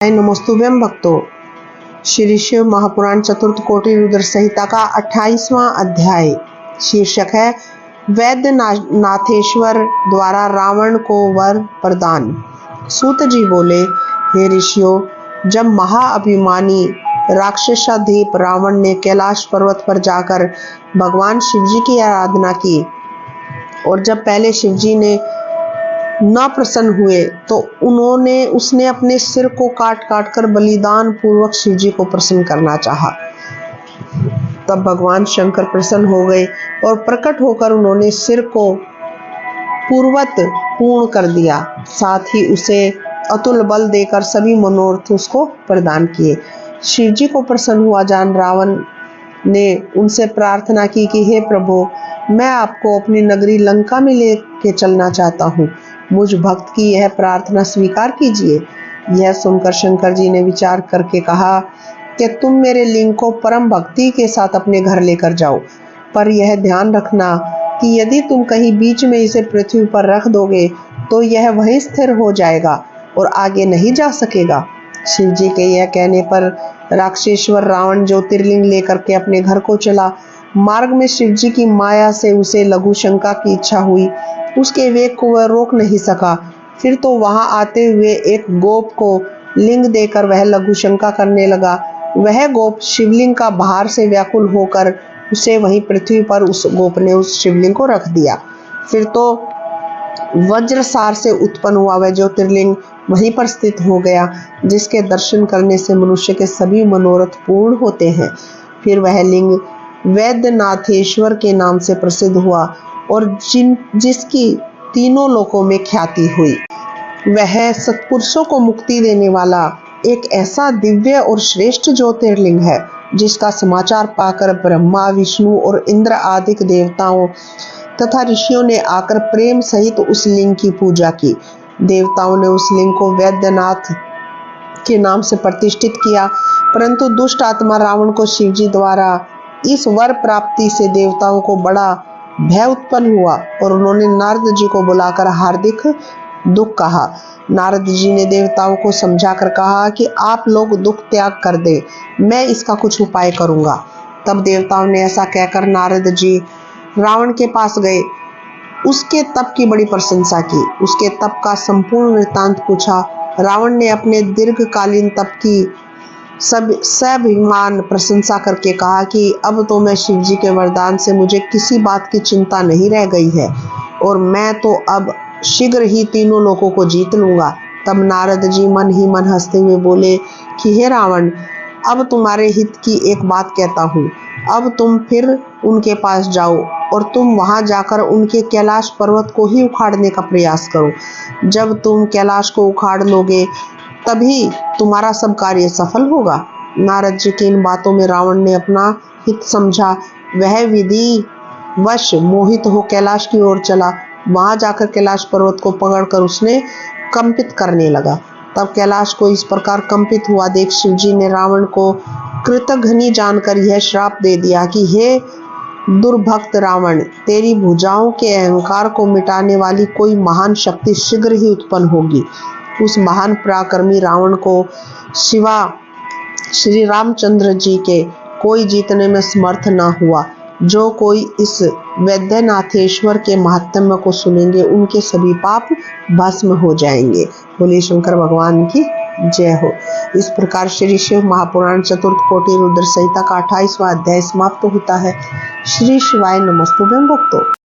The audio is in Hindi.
नमस्तुभ्यं भक्तों। श्री शिव महापुराण चतुर्थ कोटि रुद्र संहिता का 28वां अध्याय शीर्षक है वैद्य नाथेश्वर द्वारा रावण को वर प्रदान। सूत जी बोले, हे ऋषियों, जब महाअभिमानी राक्षसाधीप रावण ने कैलाश पर्वत पर जाकर भगवान शिवजी की आराधना की और जब पहले शिवजी ने न प्रसन्न हुए तो उसने अपने सिर को काट काट कर बलिदान पूर्वक शिवजी को प्रसन्न करना चाहा। तब भगवान शंकर प्रसन्न हो गए और प्रकट होकर उन्होंने सिर को पूर्वत पूर्ण कर दिया, साथ ही उसे अतुल बल देकर सभी मनोरथ उसको प्रदान किए। शिवजी को प्रसन्न हुआ जान रावण ने उनसे प्रार्थना की कि हे प्रभु, मैं आपको अपनी नगरी लंका में लेके चलना चाहता हूँ, मुझ भक्त की यह प्रार्थना स्वीकार कीजिए। यह सुनकर शंकर जी ने विचार करके कहा कि तुम मेरे लिंग को परम भक्ति के साथ अपने घर लेकर जाओ, पर यह ध्यान रखना कि यदि तुम कहीं बीच में इसे पृथ्वी पर रख दोगे तो यह वहीं स्थिर हो जाएगा और आगे नहीं जा सकेगा। शिव जी के यह कहने पर राक्षसेश्वर रावण ज्योतिर्लिंग लेकर के अपने घर को चला। मार्ग में शिव जी की माया से उसे लघु शंका की इच्छा हुई, उसके वेग को वह रोक नहीं सका। फिर तो वहां आते हुए एक गोप को लिंग देकर वह लघु शंका करने लगा। वह गोप शिवलिंग का बाहर से व्याकुल होकर उसे वहीं पृथ्वी पर उस गोप ने उस शिवलिंग को रख दिया। फिर तो वज्रसार से उत्पन्न हुआ वह ज्योतिर्लिंग वहीं पर स्थित हो गया, जिसके दर्शन करने से मनुष्य के सभी मनोरथ पूर्ण होते हैं। फिर वह लिंग वैद्यनाथेश्वर के नाम से प्रसिद्ध हुआ और जिसकी तीनों लोकों में ख्याति हुई। वह सत्पुरुषों को मुक्ति देने वाला एक ऐसा दिव्य और श्रेष्ठ ज्योतिर्लिंग है जिसका समाचार पाकर ब्रह्मा, विष्णु और इंद्र आदि देवताओं तथा ऋषियों ने आकर प्रेम सहित उस लिंग की पूजा की। देवताओं ने उस लिंग को वैद्यनाथ के नाम से प्रतिष्ठित किया, परंतु दुष्ट आत्मा रावण को शिवजी द्वारा इस वर प्राप्ति से देवताओं को बड़ा भय उत्पन्न हुआ और उन्होंने नारद जी को बुलाकर हार्दिक दुख कहा। नारद जी ने देवताओं को समझाकर कहा कि आप लोग दुख त्याग कर दे, मैं इसका कुछ उपाय करूंगा। तब देवताओं ने ऐसा कहकर नारद जी रावण के पास गए, उसके तप की बड़ी प्रशंसा की, उसके तप का संपूर्ण वृत्तांत पूछा। रावण ने अपने दीर्घकालीन तप की स्वाभिमान प्रशंसा करके कहा कि अब तो मैं शिवजी के वरदान से मुझे किसी बात की चिंता नहीं रह गई है और मैं तो अब शीघ्र ही तीनों लोगों को जीत लूंगा। तब नारद जी मन ही मन हंसते हुए बोले कि हे रावण, अब तुम्हारे हित की एक बात कहता हूँ। अब तुम फिर उनके पास जाओ और तुम वहां जाकर उनके कैलाश पर्वत को ही उखाड़ने का प्रयास करो। जब तुम कैलाश को उखाड़ लोगे तभी तुम्हारा सब कार्य सफल होगा। नारद जी की इन बातों में रावण ने अपना हित समझा। वह विधि वश मोहित हो कैलाश की ओर चला। वहां जाकर कैलाश पर्वत को पकड़कर उसने कंपित करने लगा। तब कैलाश को इस प्रकार कंपित हुआ देख शिवजी ने रावण को कृतघ्नि जानकर यह श्राप दे दिया कि हे दुर्भक्त रावण, तेरी भुजाओं के अहंकार को मिटाने वाली कोई महान शक्ति शीघ्र ही उत्पन्न होगी। उस महान पराक्रमी रावण को शिवा श्री रामचंद्र जी के कोई जीतने में समर्थ न हुआ। जो कोई इस वैद्यनाथेश्वर के महात्म्य को सुनेंगे उनके सभी पाप भस्म हो जाएंगे। बोले शंकर भगवान की जय हो। इस प्रकार श्री शिव महापुराण चतुर्थ कोटि रुद्र संहिता का 28वां अध्याय समाप्त होता है। श्री शिवाय नमस्तुभ्यं भक्तों।